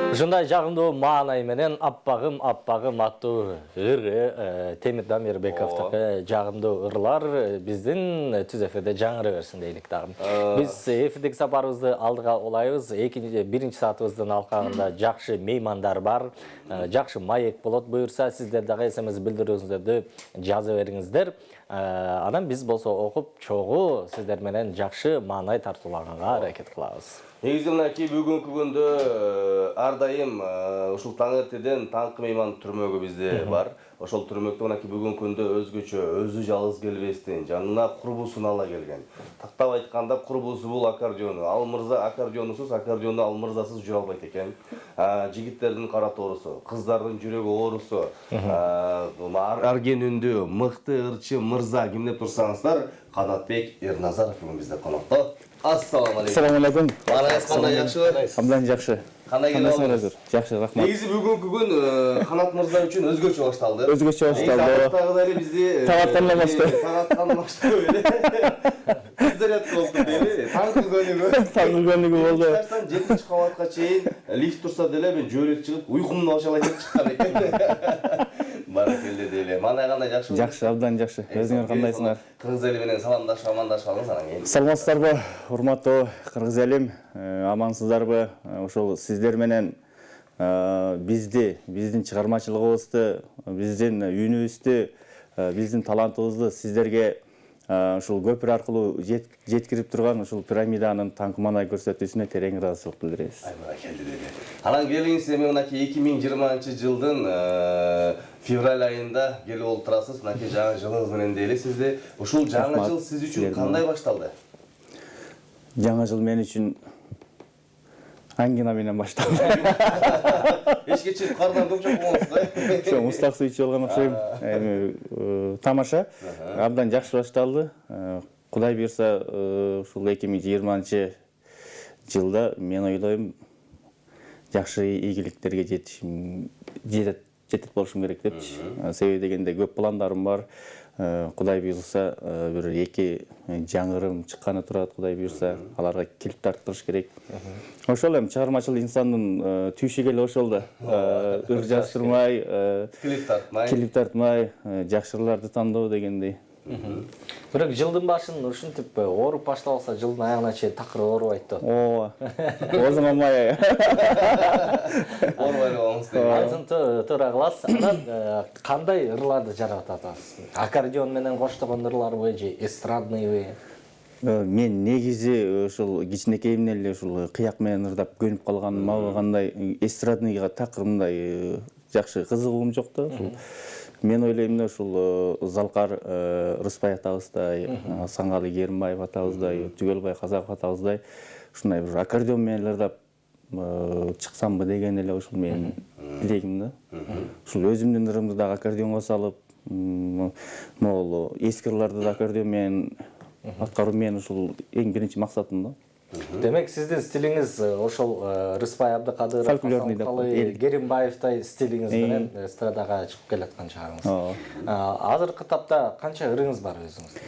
Ушундай жагымдуу маанай менен аппагым аттуу ыры Темир Дамирбековдуку жагымдуу ырлар биздин Түз эфирде жаңыры берсин дейлик дагы. Биз эфирдик сапарыбызды алдыга улайбыз. Биринчи саатыбыздын алкагында жакшы меймандар бар, жакшы маек болот. Буюрса сиздер дагы СМС билдирүүңүздөрдү жаза бериңиздер. Анан биз болсо окуп чогуу сиздер менен жакшы маанай тартуулаганга аракет кылабыз. Негизи мынакей бүгүнкү күндө ар дайым ушул таң эртеден таңкы мейман түрмөгү бизде бар. Ошол түрмөктө мынакей бүгүнкү күндө өзгөчө, өзү жалгыз келбестен, жанына курбусун ала келген. Тактап айтканда курбусу бул аккордеону. Ал мырза аккордеонусуз, аккордеону ал мырзасыз жүрө албайт экен. Жигиттердин кара тоорусу, кыздардын жүрөгү оорусу, арген үндүү, мыкты ырчы мырза ким деп турсаңыздар, Канатбек Эрназаров бүгүн бизде конокто. Ассаламу алейкум. Ассаламу алейкум. Манагыз кандай жакшыбы? Абдан жакшы. Кандай келип алдыңыз? Жакшы, рахмат. Негизи бүгүнкү күн Канат мырза үчүн өзгөчө башталды. Өзгөчө башталды. Тагы эле бизди Тагаттан баштап эле. Заряд болду дейли. Таңкы көнүгү. Таңкы көнүгү болду. 7-чи кабатка чейин лифт турса деле мен жөөлөк чыгып, уйкумду алыша алайын деп чыккан экен. Баракелде дейли. Мана кандай жакшыбы? Жакшы, абдан жакшы. Өзүңөр кандайсыңар? Кыргыз эли менен саламдашып, амандашып алыңыз анан кийин. Саламатсыздарбы, урматтуу кыргыз элим? Амансыздарбы? Ошол сиздер менен биздин чыгармачылыгыбызды, биздин үнүбүздү, биздин талантыбызды сиздерге ушул көпүр аркылуу жеткирип турган ушул пирамиданын таңкы маанай көрсөтүүсүнө терең ыраазычылык билдиребиз. Баракелде дейли. Анан келиңиз, эми мынакей 2020-жылдын февраль айында келип олтурасыз, мынакей жаңы жылыңыз менен дейли сизди. Ушул жаңы жыл сиз үчүн кандай башталды? Жаңы жыл мен үчүн ангина менен башталды. Эшикке чыгып кардан көп жокпоңуз го. Ошо мустак суу ичип алган окшойм. Эми тамаша абдан жакшы башталды. Кудай буйрса, ушул 2020-жылда мен ойлойм жакшы ийгиликтерге жетет болушум керек депчи. Себеби дегенде көп пландарым бар. Кудай буйрса, бир 2 жаңырым чыкканы турат, Кудай буйрса, аларга килип тарттырыш керек. Ошол эми чыгармачыл инсандын түйшүгү эле ошол да. Ыр жаздырмай, килип тартмай, жакшыларды тандоо дегендей. Бирок жылдын башын ушинтип ооруп башталса, жылдын аягына чейин такыр оорубайт да. Ооба. Озун алмай. Оорубай болуңуз дейм. Айзын туура кыласыз. Анан кандай ырларды жаратып атасыз? Аккордеон менен коштогон ырларбы же эстрадныйбы? Мен негизи ушул кичинекейимден эле ушул кыяк менен ырдап көнүп калганым, мага кандай эстрадныйга такыр мындай жакшы кызыгуум жок да. Мен ойлойм да ушул Залкар Рыспай атабыздай, Саңгалы Керимбаев атабыздай, Түгөлбай Казаков атабыздай ушундай бир аккордеон менен ырдап чыксамбы деген эле ушул менин тилегим да. Ушул өзүмдүн ырымды дагы аккордеонго салып, могул эски ырларды да аккордеон менен аткаруу менен ушул эң биринчи максатым да. Демек сиздин стилиңиз ошол Рыспай Абдыкадыров, Саңгалы Керимбаевтай стилиңиз менен эстрадага чыгып келаткан чагыңыз. Азыркы тапта канча ырыңыз бар өзүңүздүн?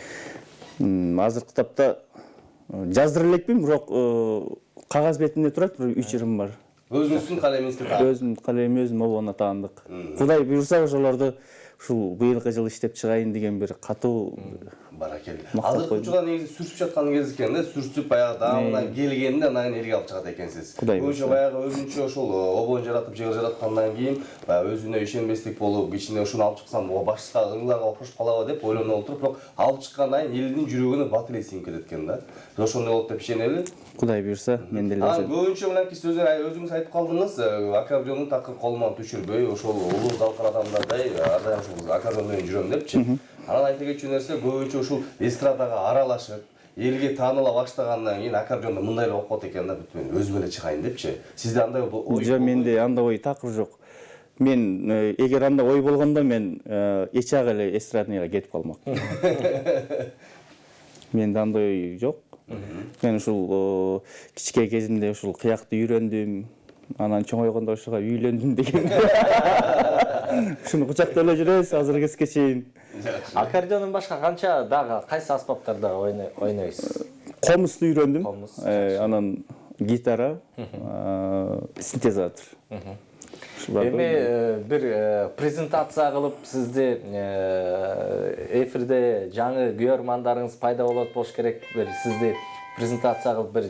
Азыркы тапта жаздыра элекпин, бирок кагаз бетинде турат, бир 3 ырым бар. Өзүңүздүн калемиңизге таап. Өзүм калем, өзүм обона таандык. Кудай буйрса ошолорду ушул быйылкы жыл иштеп чыгайын деген бир катуу баракелде. Азыркы учурда негизи сүрсүп жаткан кез экен да, сүрсүп баягы даамынан келгенде анан элге алып чыгат экенсиз. Көбүнчө баягы өзүнчө ошол обон жаратып, жыгыр жараткандан кийин баягы өзүнө ишенбестик болуп, ичине ушуну алып чыксам, башка ырларга окшош калабы деп ойлонуп отуруп, бирок алып чыккандан кийин элдин жүрөгүнө батылей сиңип кетет экен да. Ошондой болот деп ишенели. Кудай буйрса, мен деле ошо. Көбүнчө мынакей сөздөр өзүңүз айтып калдыңыз, аккордеондун такыр колуман түшүрбөй, ошол улуу Залкар адамдардай ар дайым ушул аккордеон менен жүрөм депчи. Анан айта кетчү нерсе көбүнчө ушул эстрадага аралашып, элге тааныла баштагандан кийин аккордеонду мындай эле окуп экен да, бүт мен өзүм эле чыгайын депчи. Сизде андай ой? Жок, менде андай ой такыр жок. Мен эгер андай ой болгондо мен эчак эле эстрадныйга кетип калмак. Менде андай ой жок. Мен ушул кичке кезимде ушул кыякты үйрөндүм, анан чоңойгондо ошого үйлөндүм деген. Ушуну кучактап эле жүрөбүз азыркы кезге чейин. Аккордеондон башка канча дагы кайсы аспаптарда ойнойсуз? Комузду үйрөндүм. Комуз, Анан гитара, синтезатор. Эми бир презентация кылып сизди эфирде жаңы көрөрмандарыңыз пайда болот болуш керек. Бир сизди презентация кылып бир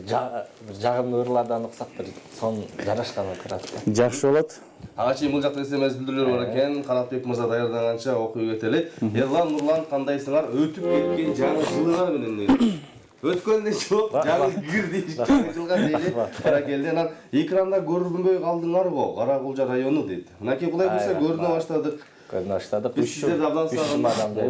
жагымдуу ырлардан уксак бир сон жарашканы турат. Жакшы болот. Ага чейин бул жакта СМС билдирүүлөр бар экен. Канатбек мырза даярданганча окуй кетели. Ерлан, Нурлан кандайсыңар? Өтүп кеткен жаңы жылыңар менен. Өткөндө жок, жаңы кирди, жаңы жылга дейли. Баракелде, анан экранда көрүнбөй калдыңар го, Каракулжа району дейт. Мынакей кулай болсо көрүнө баштадык. Көрүнө баштадык. Биз сиздерди абдан сагындык.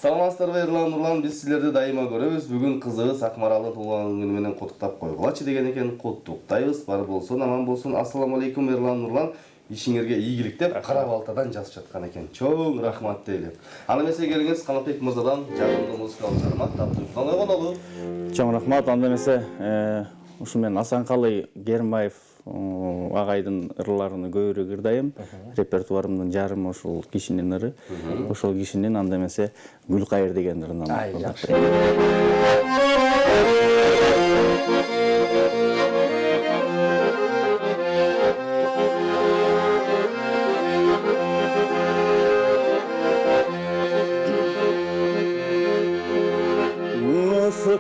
Саламатсыздарбы Ерлан, Нурлан, биз силерди дайыма көрөбүз. Бүгүн кызыгыз Акмаралдын туулган күнү менен куттуктап койгулачы деген экен. Куттуктайбыз, бар болсун, аман болсун. Ассаламу алейкум Ерлан, Нурлан. Ишиңерге ийгилик деп кара балтадан жазып жаткан экен. Чоң рахмат дейли. Аны эмесе келиңиз Канатбек мырзадан жагымдуу музыкалык жармак таптуу кандай коногу. Чоң рахмат. Анда эмесе ушу мен Асанкалы Керимбаев агайдын ырларын көбүрөөк ырдайм. Репертуарымдын жарымы ушул кишинин ыры. Ошол кишинин анда эмесе Гүлкайыр деген ырынан. Ай, жакшы.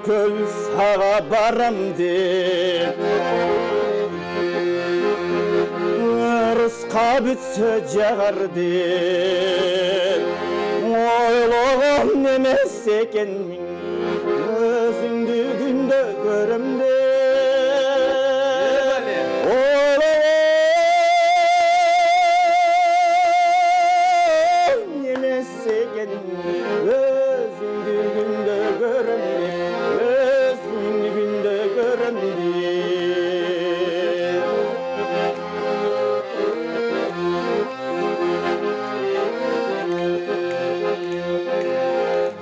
Көл сага барам деп ырыска бүтсө жагар деп ойлогон эмес экенмин өзүңдү күндө көрөм деп ойлогон эмес экенмин өзүңдү күндө көрөм деп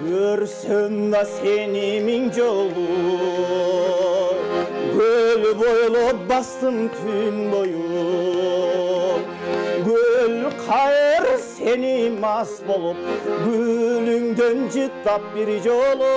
Görсөм да сени миң жолу көл бойлоп бастым түн бою Гүлкайыр сени мас болуп гүлүңдөн жыттап бир жолу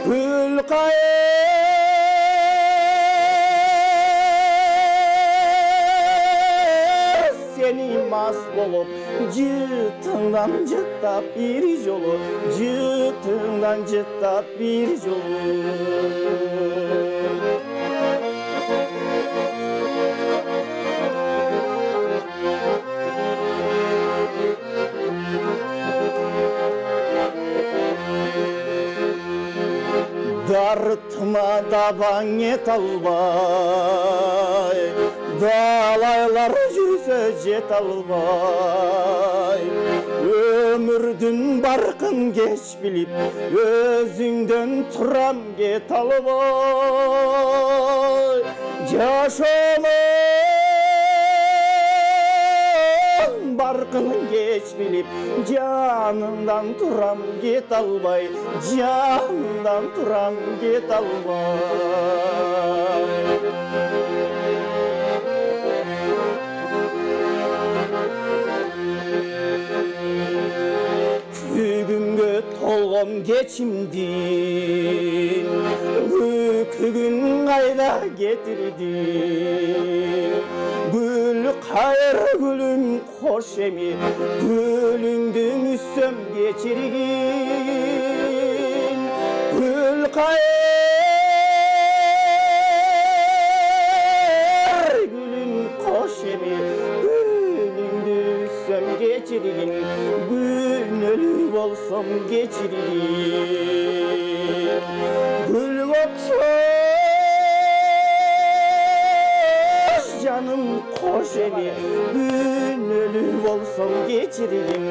Gülkayır seni mas bolup Cıtından cıttap bir jolu Cıtından cıttap bir jolu Dartma daban et albay Dalaylar жүрсө жет албай Өмүрдүн баркын кеч билип Өзүңдөн турам кет албай Жашоонун баркын кеч билип Жаныңдан турам кет албай Жаныңдан турам кет албай Күгүнгө толгон кечимдин Күгүн кайда кетирдин Гүлкайыр гүлүм кош эми Гүлүңдү үссөм кечиргин Gülkayır gülüm koş emi Gülüngdü üssöm geçirgin Günölü bolsam geçirgin Gül kokşoş canım koş emi Günölü bolsam geçirgin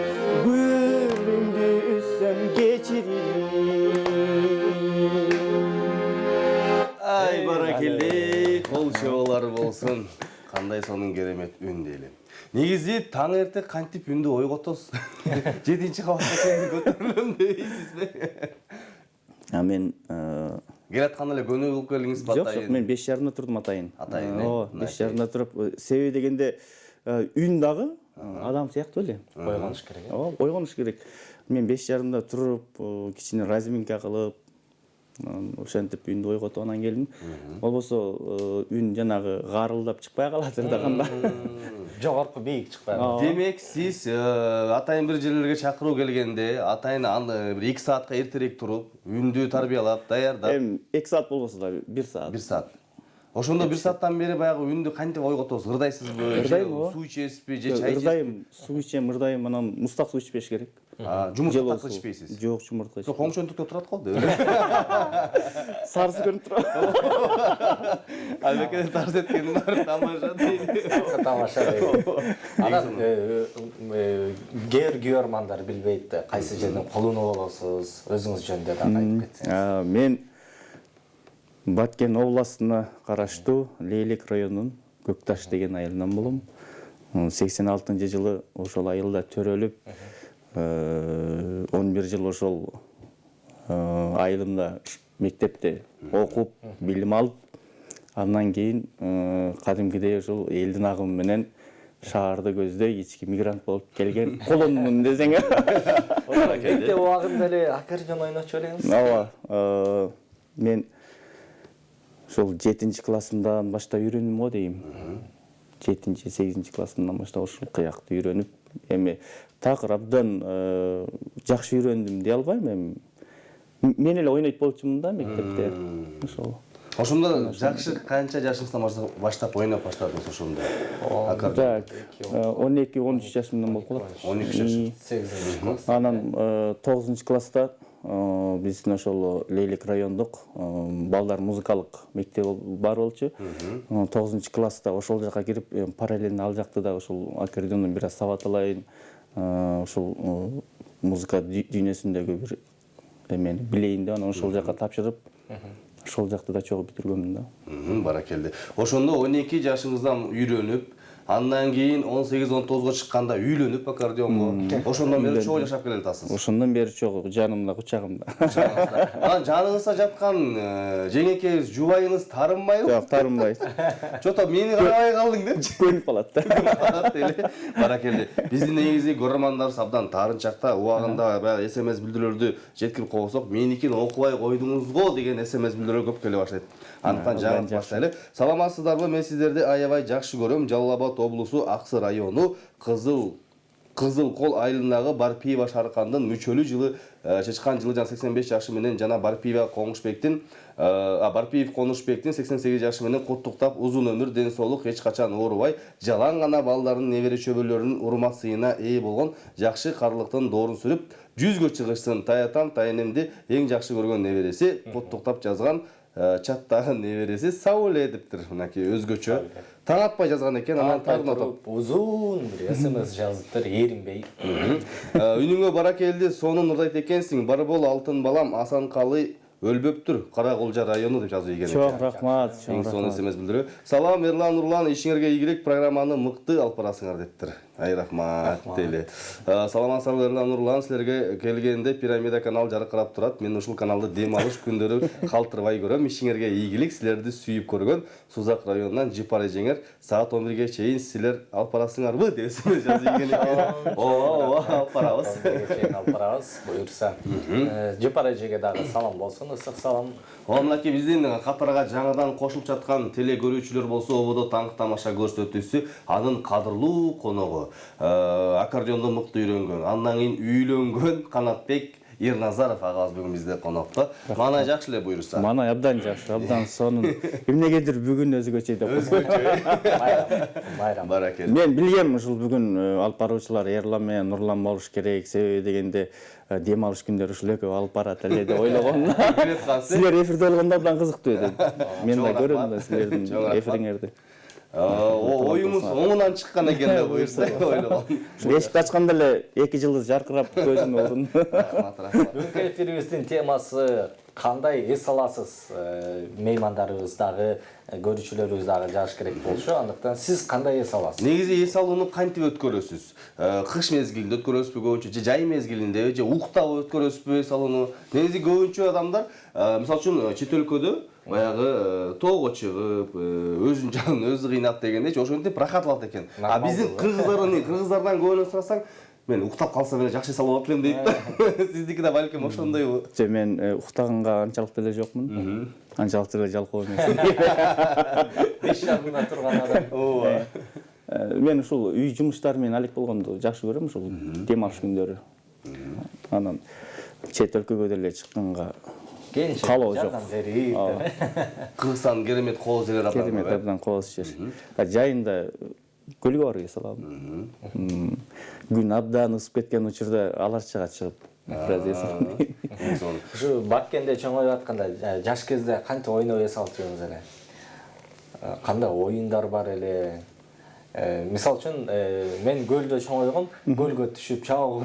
Gülüngdü üssöm geçirgin Ай баракелде, кол чоболор болсун. Кандай сонун керемет үн дейли. Негизи таң эрте кантип үндү ойготосуз? 7-чи кабатка чейин көтөрүлөм дейсизби? Мен Келатканда эле көнүү болуп келиңиз ба атайын? Жок, мен 5:30 турдум атайын. Атайын. Ооба, 5:30 туруп. Себеби дегенде үн дагы адам сыяктуу эле. Койгонуш керек. Ооба, койгонуш керек. Мен 5:30 туруп, кичине разминка кылып, ошентип үндү койготуп анан келдим. Болбосо үн жанагы гарылдап чыкпай калат ырдаганда. Жогорку бийик чыкпай калат. Демек сиз атайын бир жерлерге чакыруу келгенде атайын аны бир 2 саатка эртерээк туруп, үндү тарбиялап, даярдап Эми 2 саат болбосо да 1 саат. 1 саат. Ошондо 1 сааттан бери баягы үндү кантип ойготосуз? Ырдайсызбы? Ырдайм, ооба. Суу ичесизби же чай ичесизби? Ырдайм, суу ичем, ырдайм, анан мустак суу ичпеш керек. Жумуртка Жылуу так суу. ичпейсиз? Жок, жумуртка ичпейм. Коңшөндүктө турат калды. Сарысы көрүнүп турат. Албеке тарс эткени бар, тамаша дейт. Тамаша дейт. Анан көрмандар билбейт кайсы жерден колуну болосуз, өзүңүз жөнүндө да айтып кетсеңиз. Мен Баткен областына караштуу Лейлек районунун Көкташ деген айылынан болом. 86-жылы ошол айылда төрөлүп, 11 жыл ошол айылымда мектепте окуп, билим алып, андан кийин кадимкидей ошол элдин агымы менен шаарды көздөй ички мигрант болуп келген колонмун десең. Мектеп убагында эле аккордеон ойночу элеңиз? Ооба. Мен ошол 7-классымдан баштап үйрөндүм го дейм. 7-8 классымдан баштап ушул кыякты үйрөнүп, эми такыр абдан жакшы үйрөндүм дей албайм эми. Мен эле ойнойт болчумун да мектепте. Ошол. Ошондо жакшы канча жашыңыздан баштап ойноп баштадыңыз ошондо? Так, 12-13 жашымдан болуп калат. 12 жаш. 8 класс. Анан 9-класста биздин ошол Лейлек райондук балдар музыкалык мектеби бар болчу. 9-класста ошол жака кирип, параллельно ал жакты да ошол аккордеондон бир аз сабат алайын, ошол музыка дүйнөсүндөгү бир эмени билейин деп, анан ошол жака тапшырып, ошол жакты да чогуу бүтүргөмүн да. Баракелде. Ошондо 12 жашыңыздан үйрөнүп, андан кийин 18-19го чыкканда үйлөнүп аккордеонго. Ошондон бери чогуу жашап келе атасыз. Ошондон бери чогуу жанымда, кучагымда. Анан жаныңызда жаткан жеңекеңиз, жубайыңыз тарынбайбы? Жок, тарынбайт. Жото мени карабай калдың деп. Көнүп калат да. Баракелде. Биздин негизи көрөрмандарыбыз абдан тарынчакта убагында баягы СМС билдирүүлөрдү жеткирип койсок, меникин окубай койдуңуз го деген СМС билдирүү көп келе баштайт. Андыктан жаңы баштайлы. Саламатсыздарбы? Мен сиздерди аябай жакшы көрөм. Жалал Абад облусу Аксы району Кызыл Кол айылындагы Барпиева Шаркандын мүчөлүү жылы чычкан жылы 85 жашы менен жана Барпиев Конушбектин 88 жашы менен куттуктап, узун өмүр, ден соолук, эч качан оорубай, жалаң гана балдарынын небере чөбөлөрүнүн урмат сыйына ээ болгон жакшы карлыктын доорун сүрүп, 100гө чыгышсын. Таятам тайнемди эң жакшы көргөн небереси, куттуктап жазган чаттагы небереси Сауле дептир. Мынакей өзгөчө таң атпай жазган экен, анан тагын атып. Узун бир СМС жазыптыр, эринбей. Үнүңө баракелди, сонун ырдайт экенсиң. Бар бол алтын балам, Асанкалы өлбөптүр, Каракулжа району деп жазып ийген экен. Чоң рахмат, чоң Эң сонун рахмат. СМС билдирүү. Салам Эрлан Нурлан, ишиңерге ийгилик, программаны мыкты алып барасыңар дептир. Ай рахмат дейли. Саламатсыздарбы Эрлан Нурлан, силерге келгенде Пирамида канал жаркырап турат. Мен ушул каналды дем алыш күндөрү калтырбай көрөм. Ишиңерге ийгилик, силерди сүйүп көргөн Сузак районунан Жипар эжеңер саат 11ге чейин силер алып барасыңарбы деп СМС жазып ийген экен. Ооба, алып барабыз. 11ге чейин алып барабыз, буюрса. Жипар эжеге дагы салам болсун, ысык салам. Мынакей биздин катарга жаңыдан кошулуп жаткан теле көрүүчүлөр болсо, ободо таңкы тамаша көрсөтүүсү анын кадырлуу коногу, аккордеонду мыкты үйрөнгөн, андан кийин үйлөнгөн Канатбек Ерназаров агабыз бүгүн бизде конокто. Мана жакшы эле буюрса. Мана абдан жакшы, абдан сонун. Эмнегедир бүгүн өзгөчө деп. Байрам. Баракелде. Мен билгем ушул бүгүн алып баруучулар Эрлан менен Нурлан болуш керек. Себеби дегенде дем алыш күндөрү ушул экөө алып барат эле деп ойлогом. Силер эфирде болгондо абдан кызыктуу эди. Мен да көрөм да силердин эфириңерди. Оюңуз оңунан чыккан экен деп буюрса ойлогом. Эшикти ачканда эле 2 жылдыз жаркырап көзүм орун. Бүгүнкү эфирибиздин темасы кандай эс аласыз? Меймандарыбыз дагы, көрүүчүлөрүбүз дагы жаш керек болчу. Андыктан сиз кандай эс аласыз? Негизи эс алууну кантип өткөрөсүз? Кыш мезгилинде өткөрөсүзбү көбүнчө, же жай мезгилинде, же уктап өткөрөсүзбү эс алууну? Негизи көбүнчө адамдар, мисалы үчүн чет өлкөдө баягы тоого чыгып, өзүнүн жанын өзү кыйнап дегендечи ошентип рахат алат экен. А биздин кыргыздардан көбүнө сурасаң, мен уктап калсам эле жакшы эс алып алып элем дейт да. Сиздики да балким ошондойбу? Же мен уктаганга анчалык деле жокмун. Анчалык деле жалкоо эмес. 5 жагында турган адам. Ооба. Мен ушул үй жумуштары менен алек болгонду жакшы көрөм, ушул дем алыш күндөрү. Анан чет өлкөгө деле чыкканга калоо жок. Кыргызстан керемет кооз жер абдан. Керемет абдан кооз жер. Жайында көлгө барып эс алам. Күн абдан ысып кеткен учурда аларчага чыгып бираз эс алам. Ушу Баккенде чоңоюп атканда жаш кезде кантип ойноп эс алып жүрөңүз эле? Кандай оюндар бар эле? Мисал үчүн мен көлдө чоңойгом, көлгө түшүп чабуу.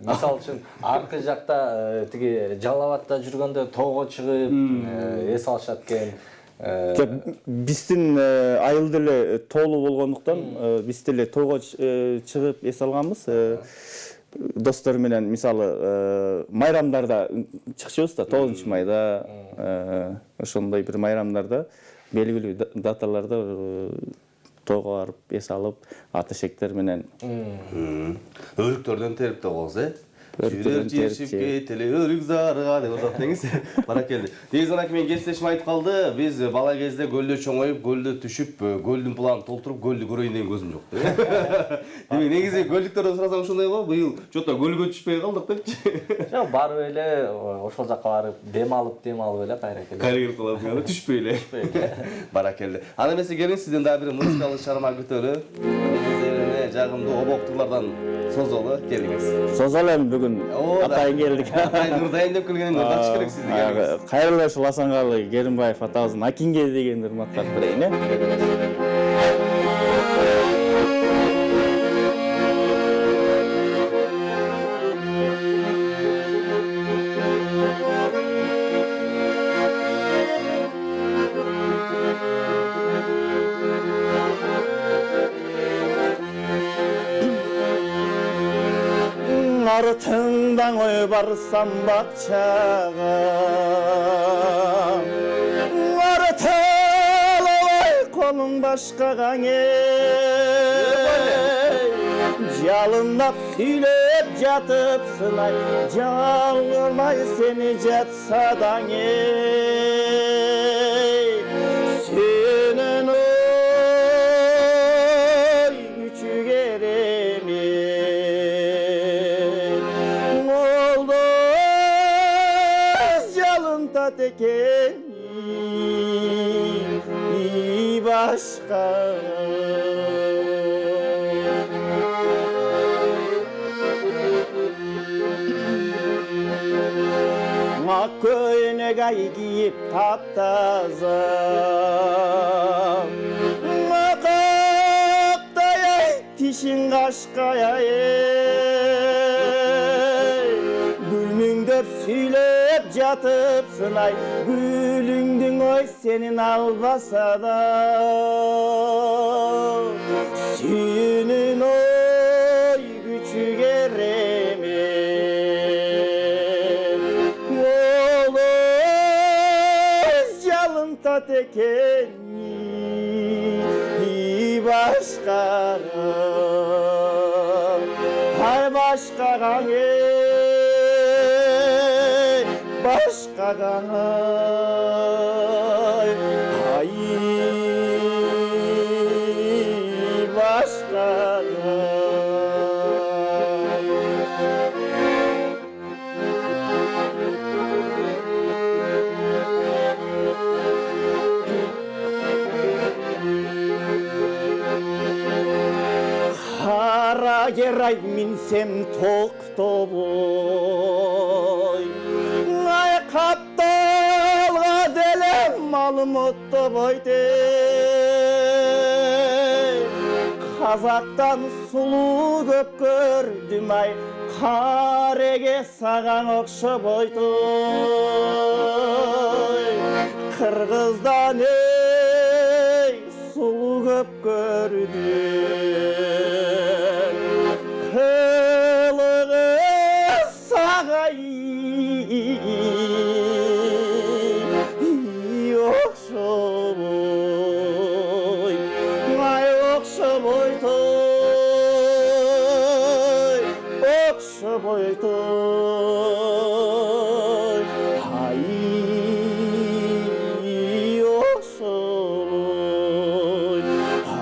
Мисал үчүн аркы жакта тиги Жалал Абадта жүргөндө тоого чыгып эс алышат экен. Биздин айыл деле тоолуу болгондуктан биз деле тоого чыгып эс алганбыз. Достор менен мисалы майрамдарда чыкчубуз да, 9-майда, ошондой бир майрамдарда белгилүү даталарда тоого барып эс алып, атышектер менен. Өрүктөрдөн терип да Жүрөр жешип кетели өрүк зарыга деп атат деңиз. Баракелди. Негизи анакей мен кесиптешим айтып калды. Биз бала кезде көлдө чоңоюп, көлдө түшүп, көлдүн планын толтуруп, көлдү көрөйүн деген көзүм жок. Демек негизи көлдүктөрдөн сурасаң ошондой го. Быйыл жото көлгө түшпөй калдык депчи. Жок, барып эле ошол жака барып дем алып эле кайра келип. Кайра келип каласың, түшпөй эле. Баракелди. Анда эмесе келиңиз, сизден дагы бир музыкалык чыгарма күтөлү. Кыргыз элине жагымдуу обоктурлардан созолу келиңиз. Созолем бүгүн атайын келдик. Атайын Нурдайын деп келгенин ырдатыш керек сизге. Кайрылуу ушул Асанкалы Керимбаев атабыздын Акинге деген урматтап берейин, Артыңдан ой барсам бакчага, артылой колуң башкага жалындап сүйлөп жатып сынай, жалгырмай сени жатса даң сенин ой күчү eкен başka Көйнек ай киіп таптаза Мақақтай ай тишин қашқай ай Гүлміңдер сүйлеп жатып сынай Гүліңдің ой сенин албаса да Сенин ой күчү кереме tekeni başkana Hay başkana başkana Hay başkana Geray minsem toktoboy Ay kaptalga delem malım ottoboy de Kazaktan sulu köp gördüm ay Karege sagan okşoboytoy Kırgızdan ey sulu köp gördüm ай ошол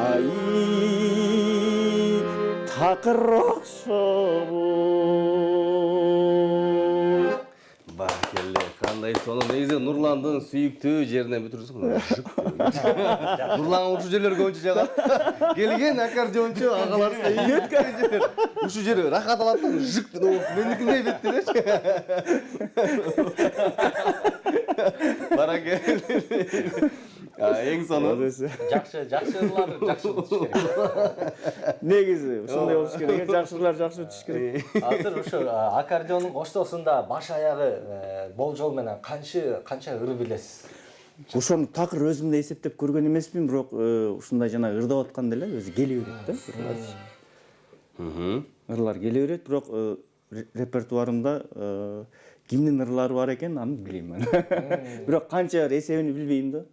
ай такыр окшобой. Баракелде. Кандай соны негизи Нурландын сүйүктүү жеринен бүтүрсүң. Нурлан ушул жерлер көбүнчө жагат. Келген аккордеончу агаларыбызга ийет жер. Ушул жер рахат алат да, жык меникиндей беттелечи. Баракелде. Эң соны жакшы ырлар жакшы бүтүш керек. негизи ушундай болуш керек. Жакшылар жакшы бүтүш керек. Азыр ушу аккордеондун коштоосунда баш аягы болжол менен канча ыр билесиз? Ошону такыр өзүм да эсептеп көргөн эмесмин, бирок ушундай жана ырдап атканда эле өзү келе берет да. Ырлар келе берет, бирок репертуарымда кимдин ырлары бар экен, аны билбейм мен. Бирок канча эсебин билбейм да.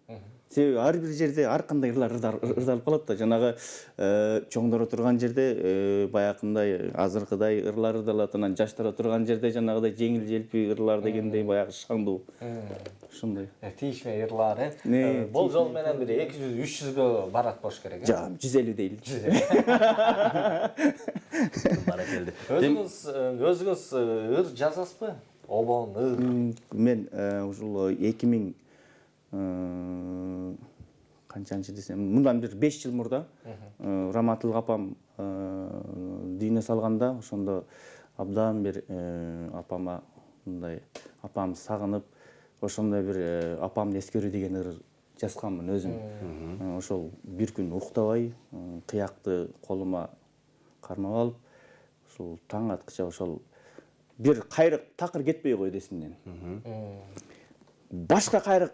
Себеби ар бир жерде ар кандай ырлар ырдалып калат да. Жанагы чоңдор отурган жерде баягындай азыркыдай ырлар ырдалат, анан жаштар отурган жерде жанагыдай жеңил желпи ырлар дегендей баягы шаңдуу. Ушундай. Тийишме ырлар, болжол менен бир 200-300гө барат болуш керек. Жа, 150 дейли. Баракелде. Өзүңүз ыр жазасызбы? Обон ыр. Мен ушул 2000 канчанчы десем, мындан бир 5 жыл мурда Раматыл апам дүйнө салганда, ошондо абдан бир апама мындай апам сагынып, ошондой бир апамды эскерүү деген ыр жазганмын өзүм. Ошол бир күн уктабай, кыякты колума кармап алып, ушул таң аткыча ошол бир кайрык такыр кетпей койду эсимден. Башка кайрык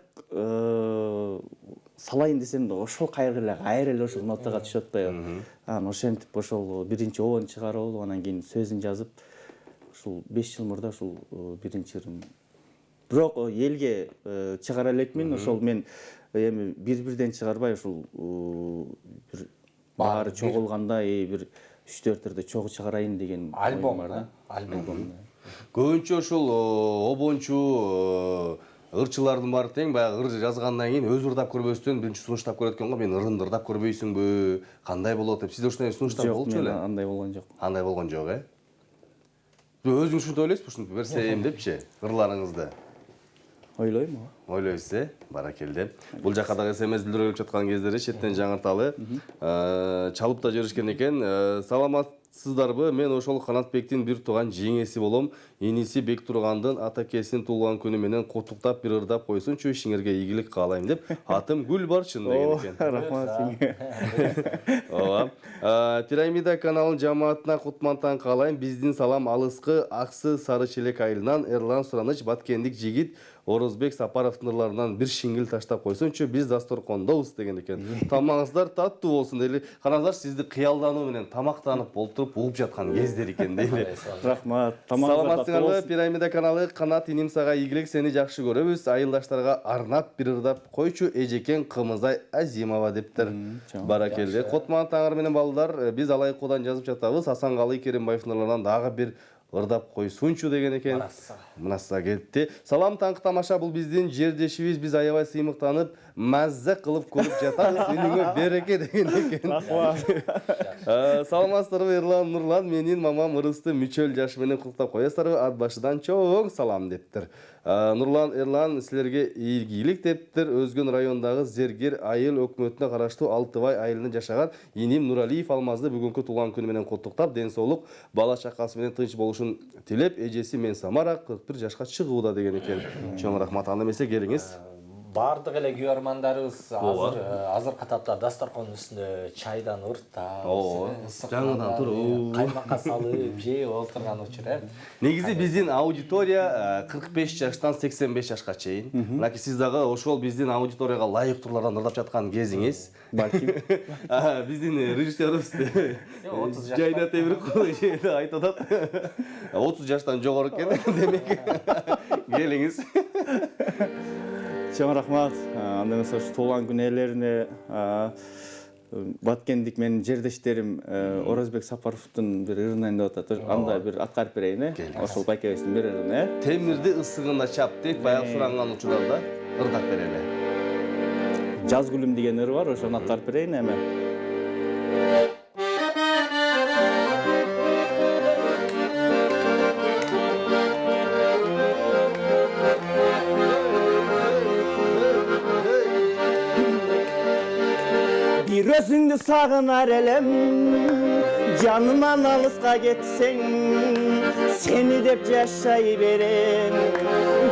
салайын десем да ошол кайрык эле кайра эле ошол нотага түшөт да. Анан ошентип ошол биринчи обон чыгарып алып, анан кийин сөзүн жазып, ушул 5 жыл мурда ушул биринчи ырым. Бирок элге чыгара элекмин, ошол мен эми бир-бирден чыгарбай ушул бир баары чогулганда бир 3-4 ырды чогуу чыгарайын деген альбом бар да. Альбом. Көбүнчө ошол обончу ырчылардын баары тең баягы ыр жазгандан кийин өзү ырдап көрбөстөн биринчи сунуштап көрөт экен го. Мен ырымды ырдап көрбөйсүңбү? Кандай болот деп. Сизде ошондой сунуштар болчу беле? Жок, андай болгон жок. Андай болгон жок, Өзүңүз ушинтип ойлойсузбу, ушинтип берсем депчи, ырларыңызды? Ойлойм. Ойлойсуз, баракелде. Бул жакка дагы СМС билдирүү келип жаткан кездери четтен жаңырталы. Чалып да жиберишкен экен. Саламатсыздарбы? Мен ошол Канатбектин бир тууган жеңеси болом. Иниси Бектургандын атакесинин туулган күнү менен куттуктап бир ырдап койсунчу, ишиңерге ийгилик каалайм деп. Атым Гүл Барчын деген экен. Рахмат сиңе. Ооба. Пирамида каналынын жамаатына кутмантан каалайм. Биздин салам алыскы Аксы Сары Челек айылынан Эрлан Сураныч Баткендик жигит Орозбек Сапаровдун ырларынан бир шиңил таштап койсунчу, биз дасторкондобуз деген экен. Тамагыңыздар таттуу болсун дейли. Караңыздар, сизди кыялдануу менен тамактанып олтуруп угуп жаткан кездер экен дейли. Рахмат. Саламатсыңарбы? Пирамида каналы Канат иним сага ийгилик, сени жакшы көрөбүз. Айылдаштарга арнап бир ырдап койчу эжекең Кымызай Азимова дептир. Баракелде. Котман таңыр менен балдар, биз алайкуудан жазып жатабыз. Асанкалы Керимбаевдин ырларынан дагы бир ырдап койсунчу деген экен. Мынаса кетти. Салам таңкы тамаша, бул биздин жердешибиз, биз аябай сыймыктанып, мазза кылып көрүп жатабыз. Үнүңө береке деген экен. Саламатсыздарбы Эрлан Нурлан, менин мамам ырысты мүчөл жашы менен куттуктап коесуздарбы? Ат башыдан чоң салам дептир. Нурлан Эрлан силерге ийгилик дептир. Өзгөн райондагы Зергер айыл өкмөтүнө караштуу Алтыбай айылында жашаган иним Нуралиев Алмазды бүгүнкү туулган күнү менен куттуктап, ден соолук, бала чакасы менен тынч болушун тилеп, эжеси мен Самара 41 жашка чыгууда деген экен. Чоң рахмат. Анда эмесе келиңиз. Бардык эле күйөрмандарыбыз азыркы тапта дасторкондун үстүндө чайдан ыртап, жаңыдан туруп, каймакка салып, жеп олтурган учур. Негизи биздин аудитория 45 жаштан 85 жашка чейин. Мынакей сиз дагы ошол биздин аудиторияга ылайыктуулардан ырдап жаткан кезиңиз. Балким. Биздин режиссерибиз 30 жаш. Жайна Темиркулов айтып атат. 30 жаштан жогору экен. Демек келиңиз. Чоң рахмат. Анда эмесе туулган күн ээлерине Баткендик менин жердештерим Оразбек Сапаровдун бир ырын айнап атат. Анда бир аткарып берейин, ошол байкебиздин бир ырын, Темирди ысыгында чап дейт, баягы суранган учурларда ырдап берели. Жаз гүлүм деген ыры бар, ошону аткарып берейин эми. Bir özüңdü sağınar elem, canımdan alısqa getseng, seni dep yaşay berem,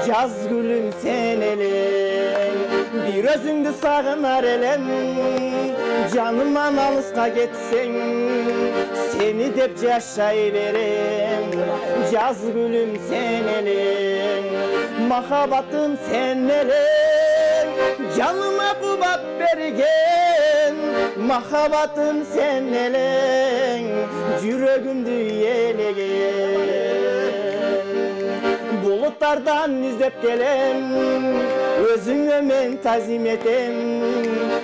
jaz gülüm sen elem. Bir özüңdü sağınar elem, canımdan alısqa getseng, seni dep yaşay berem, jaz gülüm sen elem. Mahabatın sen elem, canıma kubat bergen, mahabatın sen elem, yüreğimdü yelegen. Bulutlardan izlep gelen, özüňe men tazim etem,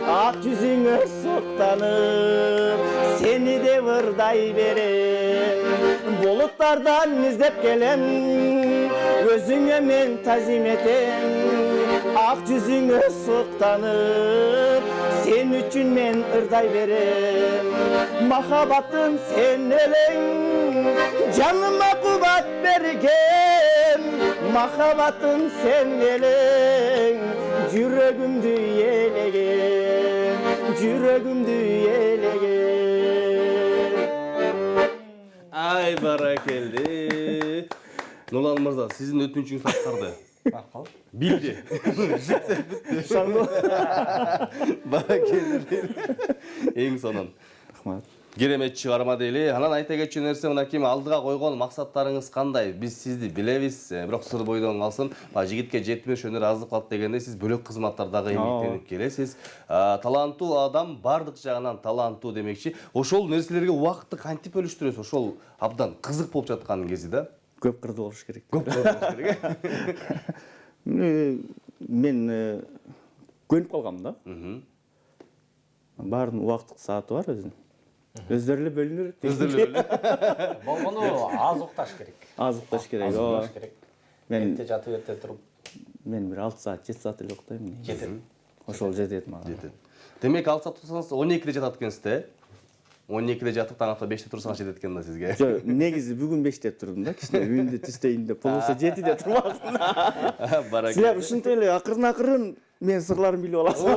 ak yüzüňe soktanıp, seni de vırday berem. Bulutlardan izlep gelen, özüňe men tazim etem, ak yüzüňe soktanıp, sen üçün men ırday berem. Mahabatın sen elem, canıma kubat bergen, mahabatın sen elem, yüreğimdü yelegen, yüreğimdü yelegen. Ay barakeldi. Nurlan Mырза, sizin ötünçünüz atkardı. Bildi. Barakeldi. Eң сонун. Рахмат. Керемет чыгарма дейли. Анан айта кетчү нерсе мына ким алдыга койгон максаттарыңыз кандай? Биз сизди билебиз, бирок сыр бойдон калсын. Жигитке 70 өнөр аздык калат дегенде сиз бөлөк кызматтардагы эмгектенип келесиз. Таланттуу адам бардык жагынан таланттуу демекчи. Ошол нерселерге убакытты кантип бөлүштүрөсүз? Ошол абдан кызык болуп жаткан кезде да. Көп кырды болуш керек. Көп болуш керек. Мен көнүп калгам да. Баарынын убакыттык сааты бар өзүнүн. Өздөрү эле бөлүнөр. Болгону аз укташ керек. Аз укташ керек. Укташ керек. Мен Эрте жатып эрте туруп мен бир 6 саат, 7 саат эле уктайм. жетет. Ошол жетет мага. Жетет. Демек 6 саат турсаңыз 12-де жатат экенсиз да? 12-де жатып таң ата 5-те турсаңыз жетет экен да сизге. Жок, негизи бүгүн 5-те турдум да. Кичине үйүндө түстөйүн деп, болбосо 7-де турмакмын. Силер ушинтип эле акырын мен сырларын билип аласың.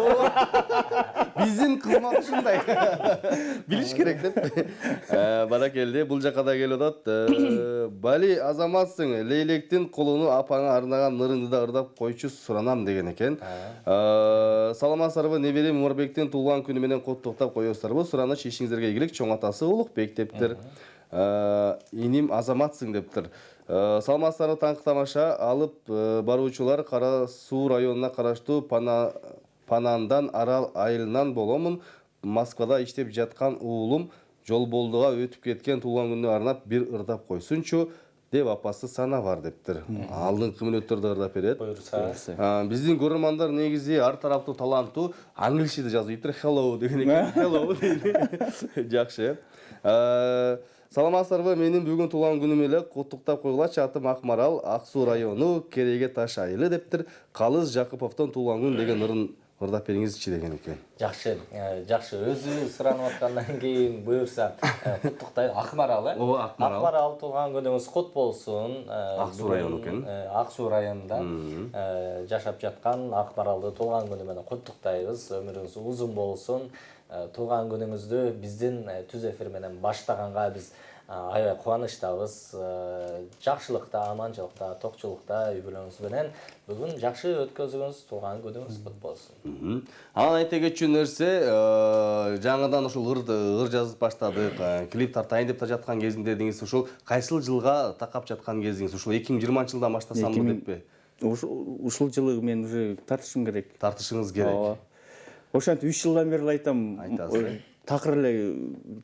Биздин кызмат ушундай. Билиш керек деп. Баракелди, бул жака да келип атат. Бали азаматсың, Лейлектин колуну апаңа арнаган ырыңды да ырдап койчу суранам деген экен. Саламатсыздарбы, неберем Умарбектин туулган күнү менен коттуктап коесуздарбы? Сураныч ишиңизерге ийгилик, чоң атасы Улукбек дептир. Иним азаматсың дептир. Саламатсыздарбы, таңкы тамаша алып баруучулар Кара Суу районуна караштуу Панандан Арал айылынан боломун. Москвада иштеп жаткан уулум Жолболдуга өтүп кеткен туулган күнүнө арнап бир ырдап койсунчу деп апасы Сана бар дептир. Алдыңкы мүнөттөрдө ырдап берет. Буйрса. Биздин көрөрмандар негизи ар тараптуу таланттуу, англисчеде жазып hello деген экен. Hello дейли. Жакшы. Саламатсыздарбы, менин бүгүн туулган күнүм эле куттуктап койгулачы, атым Акмарал, Ак Суу району, Кереге Таш айылы дептир. Калыс Жакыповдон туулган күн деген ырын ырдап бериңизчи деген экен. Жакшы, жакшы. Өзү суранып аткандан кийин буйрса куттуктай Акмарал, Ооба, Акмарал. Акмарал туулган күнүңүз кут болсун. Ак Суу району экен. Ак Суу районунда жашап жаткан Акмаралды туулган күнү менен куттуктайбыз. Өмүрүңүз узун болсун. Туулган күнүңүздү биздин түз эфир менен баштаганга биз аябай кубанычтабыз. Жакшылыкта, аманчылыкта, токчулукта үй бүлөңүз менен бүгүн жакшы өткөзүңүз, туулган күнүңүз кут болсун. Анан айта кетчү нерсе, жаңыдан ушул ыр жазып баштадык, клип тартайын деп жаткан кезинде деңиз, ушул кайсыл жылга такап жаткан кезиңиз? Ушул 2020-жылдан баштасамбы деппи? Ушул жылы мен уже тартышым керек. Тартышыңыз керек. Ошентип 3 жылдан бери айтам. Айтасыз. Такыр эле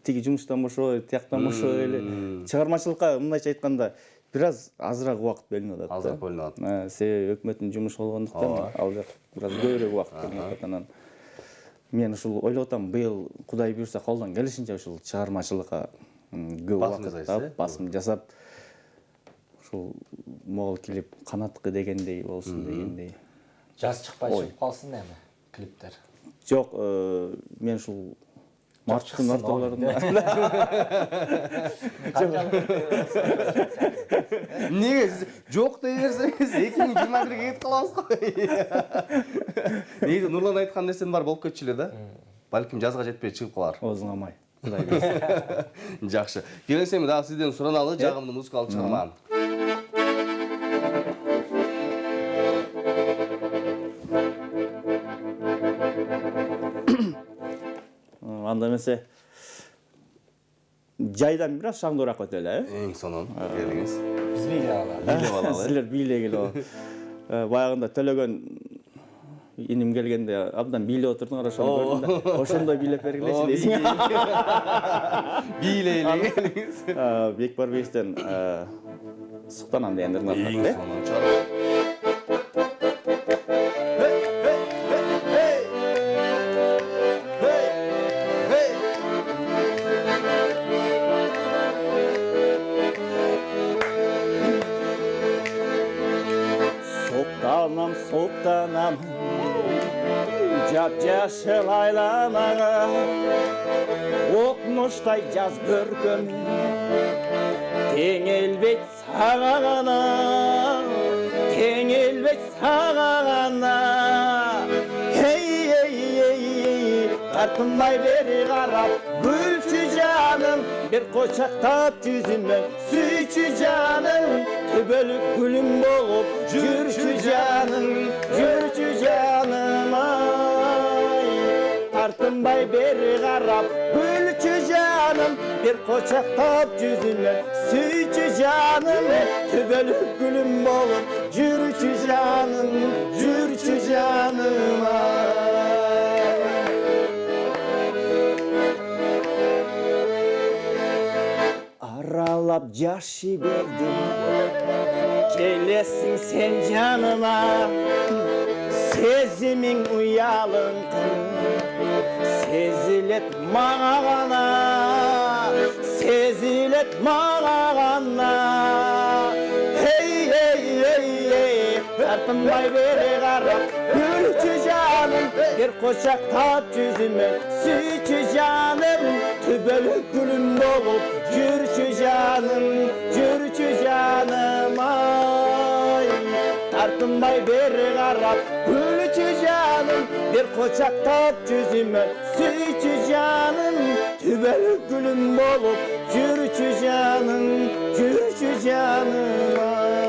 тиги жумуштан бошобой, тияктан бошобой эле. Чыгармачылыкка мындайча айтканда бир аз азыраак убакыт бөлүнүп атат. Азыраак бөлүнүп атат. Себеби өкмөттүн жумушу болгондуктан ал жак бир аз көбүрөөк убакыт бөлүнүп атат анан. мен ушул ойлоп атам, быйыл Кудай буйрса колдон келишинче ушул чыгармачылыкка көп убакыт тап, басым жасап, ушул могул клип канаткы дегендей болсун дегендей. Жаз чыкпай чыгып калсын эми клиптер. Жок, мен ушул марттын ортолорунда Неге сиз жок дей берсеңиз 2021-ге кетип калабыз го. Негизи Нурлан айткан нерсенин баары болуп кетчү эле да. Балким жазга жетпей чыгып калар. оозуң амай. Кудай буйрса. Жакшы. Келсем дагы сизден сураналы жагымдуу музыкалык чыгарма. Анда эмесе жайдан бир аз шаңдуураак өтөлү, Эң сонун келиңиз. Биз бийлеп алалы. Бийлеп алалы. Силер бийлегиле. Баягында төлөгөн иним келгенде абдан бийлеп отурдуңар, ошону көрдүм да. Ошондой бийлеп бергилечи дейсиң. Бийлейли келиңиз. Бекбарбиевден суктанам дегенди Эң ырнатат. сонун чыгарма. Суктанам, суктанам, жап-жашыл айланага, окмуштай жаз көркөм, теңелбейт сага гана, теңелбейт сага гана. Тартынбай бери карап, гүлчү жаным, бир кочактап жүзүмө сүйчү жаным, төбөлүк гүлүм болуп жүрчү жаным ай. Тартынбай бери карап, гүлчү жаным, бир кочактап жүзүмө сүйчү жаным, төбөлүк гүлүм болуп жүрчү жаным ай. Аралап жашы бердим, келесиң сен жаныма, сезимиң уялыңкы, сезилет мага гана, сезилет мага гана. Тартынбай бери карап, гүлчү жаным, бир кочактап жүзүмө сүйчү жаным, төбөлүк гүлүм болуп жүрчү жаным ай. Тартынбай бери карап, гүлчү жаным, бир кочактап жүзүмө сүйчү жаным, төбөлүк гүлүм болуп жүрчү жаным ай.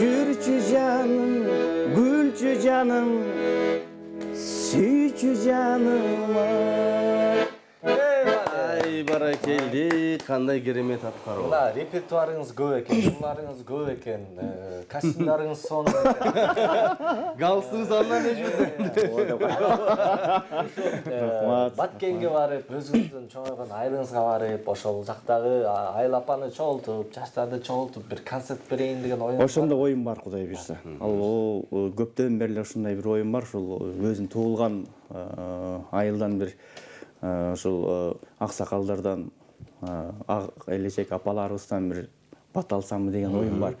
Жүрчү жаным, гүлчү жаным, сүйчү жаным ай. Ай, баракелди, кандай керемет аткаруу. Мына репертуарыңыз көп экен, жырларыңыз көп экен, костюмдарыңыз сонун экен. Галстугуңуз андан не жүрдү? Баткенге барып, өзүңүздүн чоңойгон айылыңызга барып, ошол жактагы айыл апаны чогултуп, жаштарды чогултуп бир концерт берейин деген оюңуз бар. Ошондой оюм бар, Кудай буйрса. Ал көптөн бери эле ушундай бир оюм бар, ушул өзүм туулган айылдан бир ушул аксакалдардан, ак элечек апаларыбыздан бир бат алсамбы деген оюм бар.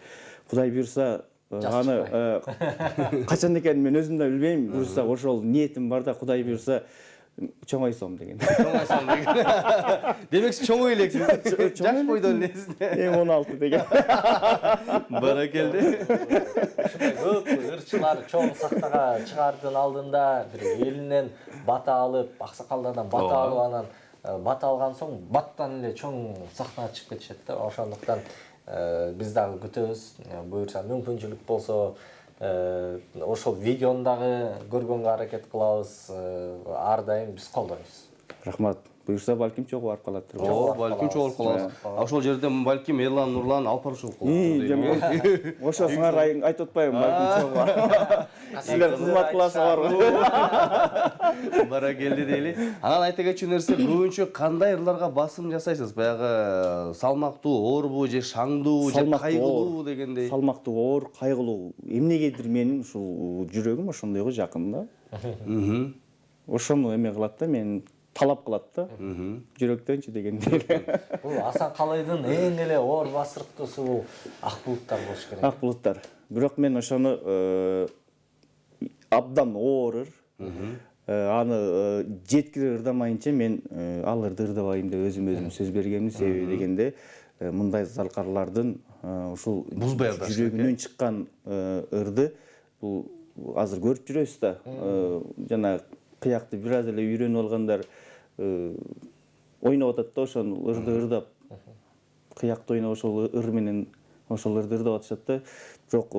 Кудай буйрса, аны качан экенин мен өзүм да билбейм. Буйрса ошол ниетим бар да, Кудай буйрса чоңойсом деген. Чоңойсом деген. Демек сиз чоңой элексиз. Жаш бойдон элесиз. Эң 16 деген. Баракелди. Көп ырчылар чоң сахнага чыгаардын алдында бир элинен бата алып, аксакалдардан бата алып, анан бата алган соң баттан эле чоң сахнага чыгып кетишет да. Ошондуктан биз дагы күтөбүз. Буюрса мүмкүнчүлүк болсо ошол видеону дагы көргөнгө аракет кылабыз. Ар дайым биз колдойбуз. Рахмат. Буюрса балким чогуу барып калат. Балким чогулуп калабыз. Ошол жерде балким Эрлан, Нурлан алып барышып калат. Ошосуңар айтып атпайбы, балким чогуу бар. Силер кызмат кыласыңарбы? Баракелди дейли. Анан айта кетчү нерсе, көбүнчө кандай ырларга басым жасайсыз? Баягы салмактуу, оорбу же шаңдуу же кайгылуу дегендей. Салмактуу, оор, кайгылуу. Эмнегедир менин ушул жүрөгүм ошондойго жакын да. ошону эме кылат да, мен талап кылат да. Жүрөктөнчү дегендей. Бул Асан Калайдын эң эле оор басырктуусу бул ак булуттар болуш керек. Ак булуттар. Бирок мен ошону абдан оор аны жеткире ырдамайынча мен ал ырды ырдабайм деп өзүм сөз бергемин. Себеби дегенде мындай залкарлардын ушул жүрөгүнөн чыккан ырды бул азыр көрүп жүрөбүз да. Жана кыякты бир аз эле үйрөнүп алгандар ойноп атат да, ошону ырды ырдап. Кыякты ойноп ошол ыр менен ошол ырды ырдап атышат да. Бирок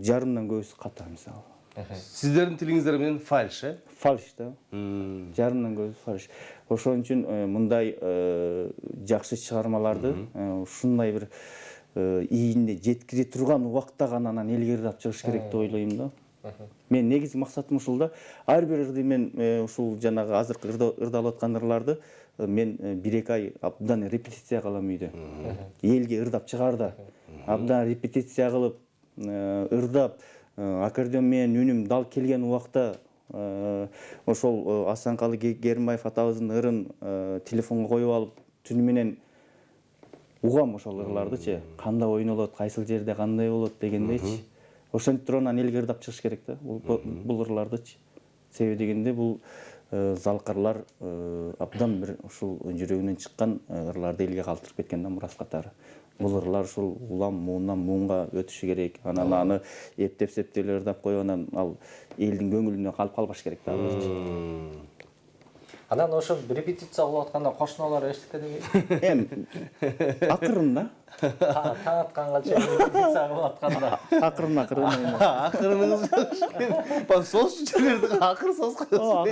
жарымдан көбүсү ката мисалы. Сиздердин тилиңиздер менен фальш, Фальш да. Жарымдан көбүсү фальш. Ошон үчүн мындай жакшы чыгармаларды ушундай бир ийинде жеткире турган убакта гана анан элге ырдап чыгыш керек деп ойлойм да. Мен негизги максатым ушул да. Ар бир ырды мен ушул жанагы азыркы ырдалып аткан ырларды мен 1-2 ай абдан репетиция кылам үйдө. Элге ырдап чыгарда. Абдан репетиция кылып, ырдап, аккордеон менен үнүм дал келген убакта ошол Асан Калы Керимбаев атабыздын ырын телефонго коюп алып, түнү менен угам ошол ырлардычы. Кандай ойнолот, кайсыл жерде кандай болот дегендейчи. Ошентип туруп анан элге ырдап чыгыш керек да. Бул ырлардычы. Себеби дегенде бул залкарлар абдан бир ушул жүрөгүнөн чыккан ырларды элге калтырып кеткен да, мурас катары. Бул ырлар ушул улам муунан муунга өтүшү керек. Анан аны эптеп-септеп ырдап коюп анан ал элдин көңүлүнө калып калбаш керек да. Анан ошо репетиция кылып атканда кошуналар эчтеке дебейби? Эми акырын да. Таң атканга чейин репетиция кылып атканда. Акырын. Акырыныңыз бар. Сос жерлерди акыр сос коесуз.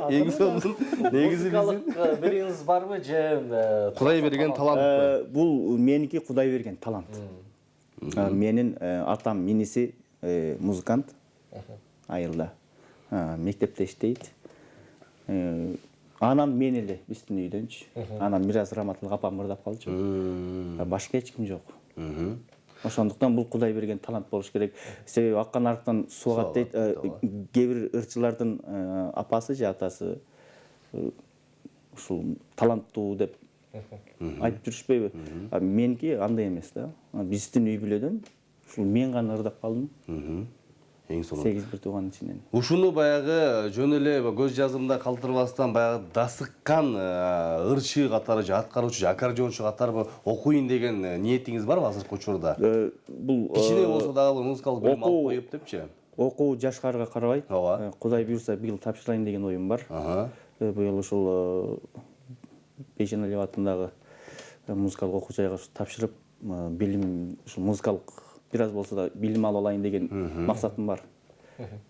Эң сонун негизи музыкалык бириңиз барбы же Кудай берген талант? Бул меники Кудай берген талант. Менин атам миниси музыкант. Айылда. Мектепте иштейт. Анан мен эле биздин үйдөнчү. Анан Мирас Раматылык апам ырдап калчу. Башка эч ким жок. Ошондуктан бул Кудай берген талант болуш керек. Себеби аккан арыктан суу агат дейт. Кээ бир ырчылардын апасы же атасы ушул таланттуу деп айтып жүрүшпөйбү? Меники андай эмес да. Биздин үй бүлөдөн ушул мен гана ырдап калдым. Эң сонун. 8 бир туугандын ичинен. Ушуну баягы жөн эле көз жазымда калтырбастан баягы дасыккан ырчы катары же аткаруучу же аккордеончу катары окуйн деген ниетиңиз барбы азыркы учурда? Бул Кичине болсо дагы музыкалык билим алып коюп депчи. Окуу жашкарга карабай. Кудай буйрса быйыл тапшырайын деген оюм бар. Быйыл ушул Бейшеналиев атындагы музыкалык окуу жайга тапшырып, билим ушул музыкалык бир аз болсо да билим алып алайын деген максатым бар.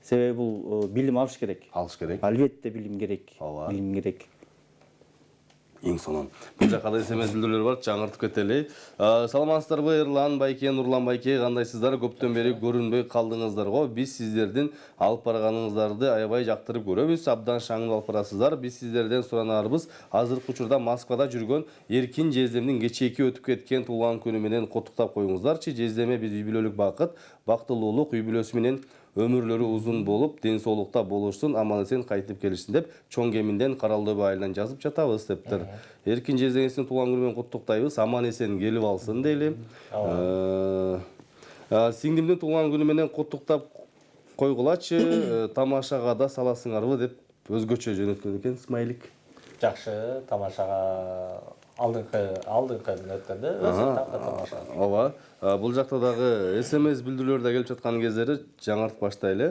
Себеби бул билим алыш керек. Албетте билим керек. Билим керек. Эң сонун. Бул жака да SMS билдирүүлөр бар, жаңыртып кетели. Саламатсыздарбы Эрлан Байке, Нурлан Байке, кандайсыздар? Көптөн бери көрүнбөй калдыңыздар го. Биз сиздердин алып барганыңыздарды аябай жактырып көрөбүз. Абдан шаңдуу алып барасыздар. Биз сиздерден суранарыбыз, азыркы учурда Москвада жүргөн Эркин Жездемдин кечээки өтүп кеткен туулган күнү менен коттуктап коюңуздарчы. Жездеме биз үй бүлөлүк бакыт, бактылуулук, үй бүлөсү менен өмүрлөрү узун болуп, ден соолукта болушсун, аман-эсен кайтып келишсин деп чоң кеминден Каралдөө айылынан жазып жатабыз дептир. Эркин Жездеңиздин туулган күнү менен коттуктайбыз, аман-эсен келип алсын дейли. Сиңдимдин туулган күнү менен коттуктап койгулачы, тамашага да саласыңарбы деп өзгөчө жөнөткөн экен смайлик. Жакшы, тамашага алдыңкы мүнөттөрдө өзү такы тамаша. Ооба. Бул жакта дагы SMS билдирүүлөр да келип жаткан кездери жаңыртып баштайлы.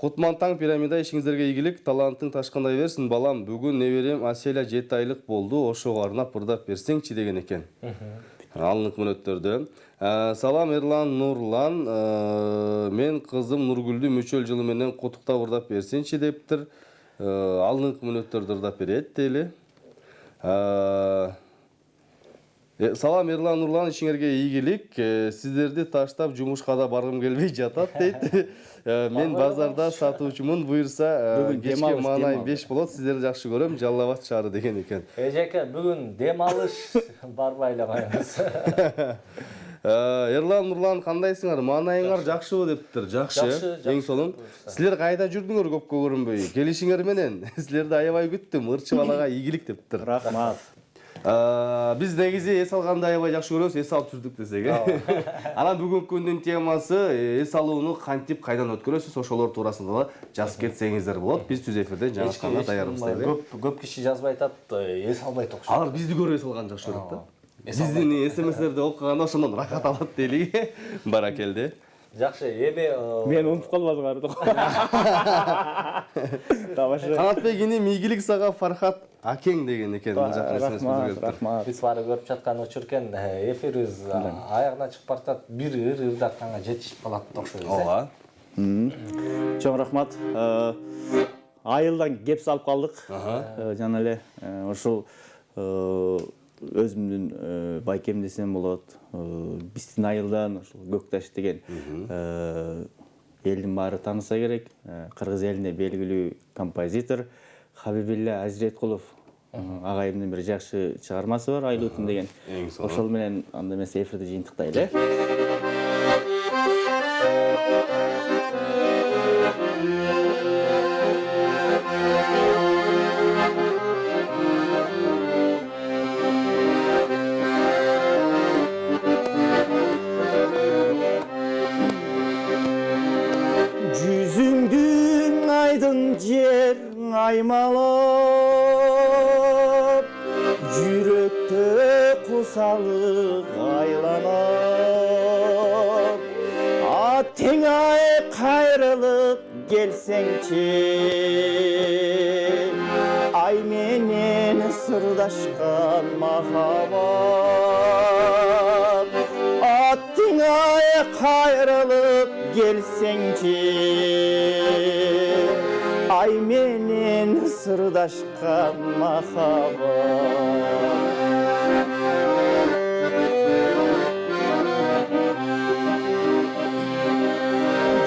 Кутмантаң пирамида ишиңиздерге ийгилик, талантың ташкандай берсин балам. Бүгүн неберем Аселя 7 айлык болду, ошого арнап ырдап берсеңчи деген экен. Алдыңкы мүнөттөрдө. Салам Эрлан Нурлан, мен кызым Нургүлдү мүчөл жылы менен коттуктап ырдап берсинчи дептир. Алдыңкы мүнөттөрдө ырдап берет дейли. Салам Эрлан Нурлан, ишиңерге ийгилик. Сиздерди таштап жумушка да баргым келбей жатат дейт. Мен базарда сатуучумун, буйрса кечке маанайым 5 болот. Сиздерди жакшы көрөм, Жалал Абад шаары деген экен. Эжеке, бүгүн дем алыш барбай айламайбыз. Эрлан, Нурлан кандайсыңар? Маанайыңар жакшыбы дептир. Жакшы. Эң сонун. Силер кайда жүрдүңөр көпкө көрүнбөй? Келишиңер менен. Силерди аябай күттүм. Ырчы балага ийгилик дептир. Рахмат. Биз негизи эс алганды аябай жакшы көрөбүз, эс алып жүрдүк десек. Анан бүгүнкү күндүн темасы эс алууну кантип кайдан өткөрөсүз, ошолор туурасында да жазып кетсеңиздер болот. Биз түз эфирден жаңышканга даярбыз деп. Көп киши жазбай атат, эс албайт окшойт. Алар бизди көрүп эс алган жакшы көрөт да. Биздин СМС'лерди окуганда ошондон рахат алат дейлик. Баракелде. Жакшы, эми Мен унутуп калбадыңар. Табашы. Канатбек иним ийгилик сага Фархат акең деген экен. Бул жакта Рахмат, рахмат. биз баары көрүп жаткан учур экен, эфирибиз аягына чыгып баратат, бир ырдакканга жетишип калат окшойт. Ооба. Чоң рахмат. Айылдан кеп салып калдык. Жана эле ушул өзүмдүн байкем десем болот. Биздин айылдан ушул Көкташ деген элдин баары тааныса керек. Кыргыз элине белгилүү композитор Хабибилла Азиреткулов агайымдын бир жакшы чыгармасы бар, Айыл өтүн деген. Ошол менен анда эмесе эфирди жыйынтыктайлы. Жүзүңдүн айдын жер аймалап, жүрөктө кусалык айланап, теңай кайрылып келсеңчи, ай менен сырдашкан махаббат. Теңай кайрылып келсеңчи, ай менен сырдашкан махаббат.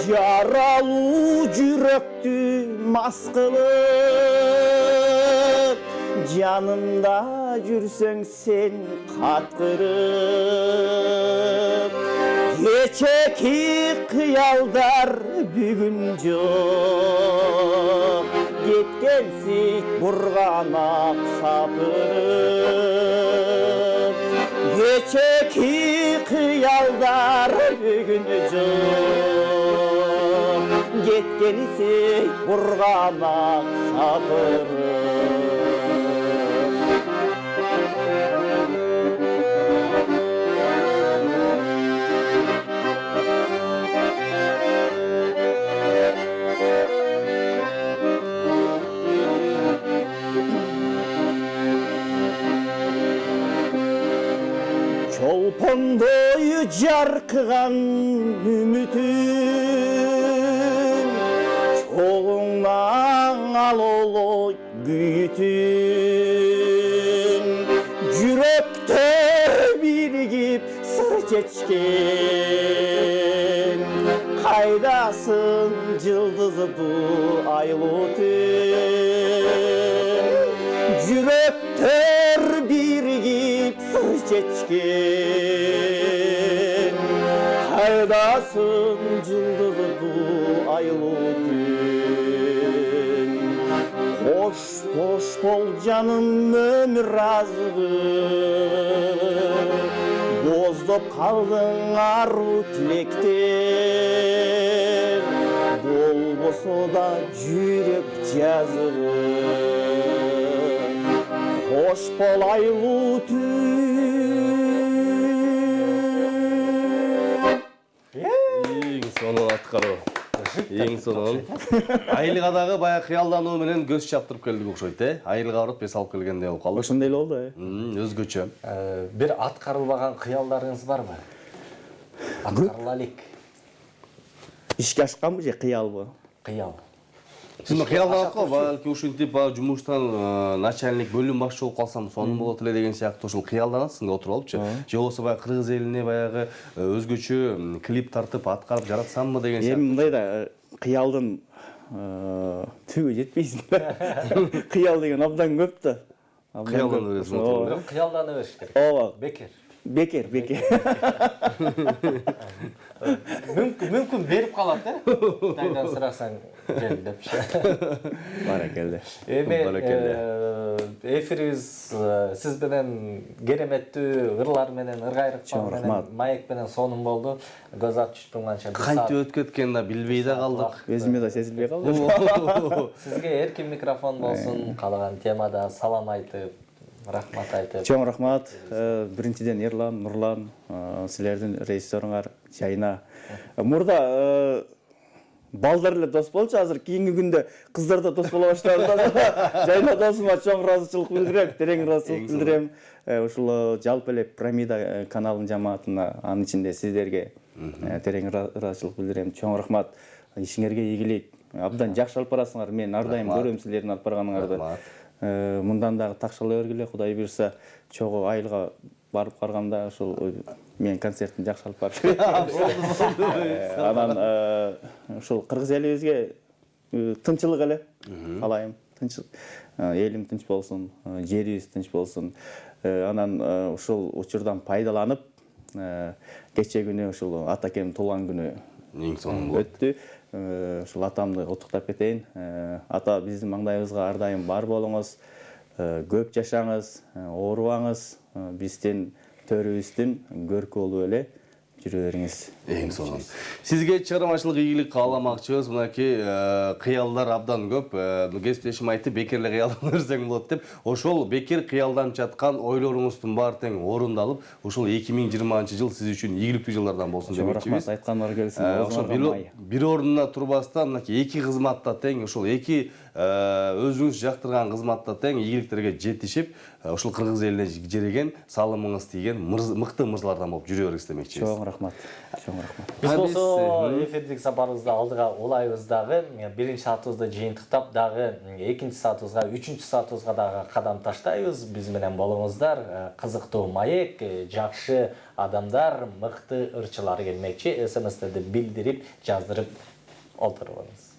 Жаралуу жүрөктү мас кылып, жанында жүрсөң сен каткырып, кечеки кыялдар бүгүн жок, кеткенсиз бурганак сапырып, кечеки кыялдар бүгүн жок, кеткенсиз бурганак сапырып. Çolpondoy жаркыган үмүтүм, чоңуңан алолой күйүтүм, жүрөктө биригип сыр чечкен, кайдасың жылдызды айлуу түн, жүрөктөр биригип сыр чечкен, кайдасың жылдызды айлуу түн. Кош бол жаным өмүр азыгы, боздоп калдың аруу тилектер, болбосо да жүрөк жазыгы. Кош бол айлуу түн. Эң сонун аткаруу. Эң сонун. Айылга дагы баягы кыялдануу менен көз чаптырып келдик окшойт, Айылга барып эс алып келгендей болуп калдык. Ошондой эле болду, Өзгөчө. бир аткарылбаган кыялдарыңыз барбы? Аткарыла элек. Ишке ашканбы же кыялбы? Кыял. Сиз кыялданат го, балки ушинтип жумуштан начальник бөлүм башчы болуп калсам сонун болот эле деген сыяктуу ушул кыялданасың да отуруп алыпчы. Же болбосо баягы кыргыз элине баягы өзгөчө клип тартып аткарып жаратсамбы деген сыяктуу. Эми мындай да кыялдын түбү жетпейсиң да. Кыял деген абдан көп да. Кыялдана бересиң. Кыялдана бериш керек. Ооба. Бекер. бекер. Мүмкін беріп қалады, Қытайдан сұрасаң жел депші. Баракелде. Эми эфирибиз сиз менен кереметтүү ырлар менен, ыргайрыктар менен, маек менен сонун болду. Көз ачып турганча Кантип өтүп кеткенин да билбей да калдык. Өзүмө да сезилбей калды. Сизге эркин микрофон болсун, каалаган темада салам айтып, рахмат айтып. Чоң рахмат. Биринчиден Ерлан, Нурлан, силердин режиссеруңар Жайна. Мурда балдар эле дос болчу, азыр кийинки күндө кыздар да дос боло баштады. Жайна досума чоң ыраазычылык билдирем, терең ыраазычылык билдирем. Ушул жалпы эле Пирамида каналынын жамаатына, анын ичинде сиздерге терең ыраазычылык билдирем. Чоң рахмат. Ишиңерге ийгилик. Абдан жакшы алып барасыңар. Мен ар дайым көрөм силердин алып барганыңарды. Мындан дагы такшалай бергиле, Кудай буйрса, чогуу айылга барып караганда ушул мен концертин жакшы алып барып. Анан ушул кыргыз элибизге тынчылык эле каалайм. Тынчылык. Элим тынч болсун, жерибиз тынч болсун. Анан ушул учурдан пайдаланып, кече күнү ушул атакем туулган күнү Эң сонун өттү. Ушул атамды куттуктап кетейин. Ата биздин маңдайыбызга ар дайым бар болуңуз, көп жашаңыз, оорубаңыз, биздин төрүбүздүн көркү болуп эле жүрө бериңиз. Эң сонун. Сизге чыгармачылык ийгилик кааламакчыбыз. Мынакей кыялдар абдан көп. Кесиптешим айтты, бекерле кыялданып жүрсөң болот деп. Ошол бекер кыялданып жаткан ойлоруңуздун баары тең орундалып, ушул 2020 жыл сиз үчүн ийгиликтүү жылдардан болсун демекчибиз. Рахмат, айткандар келсин. Ошол бир ордунда турбастан мынакей эки кызматта тең, ошол эки өзүңүз жактырган кызматта тең ийгиликтерге жетишип, ушул кыргыз элине жереген, салымыңыз тийген мыкты мырзалардан болуп жүрө бериңиз демекчибиз. Чоң рахмат. Биз болсо эфирдик сапарыбызды алдыга улайбыз дагы. Биринчи саатыбызды жыйынтыктап дагы экинчи саатыбызга, үчүнчү саатыбызга дагы кадам таштайбыз. Биз менен болуңуздар. Кызыктуу маек, жакшы адамдар, мыкты ырчылар келмекчи. СМС'терди билдирип, жаздырып олтуруңуз.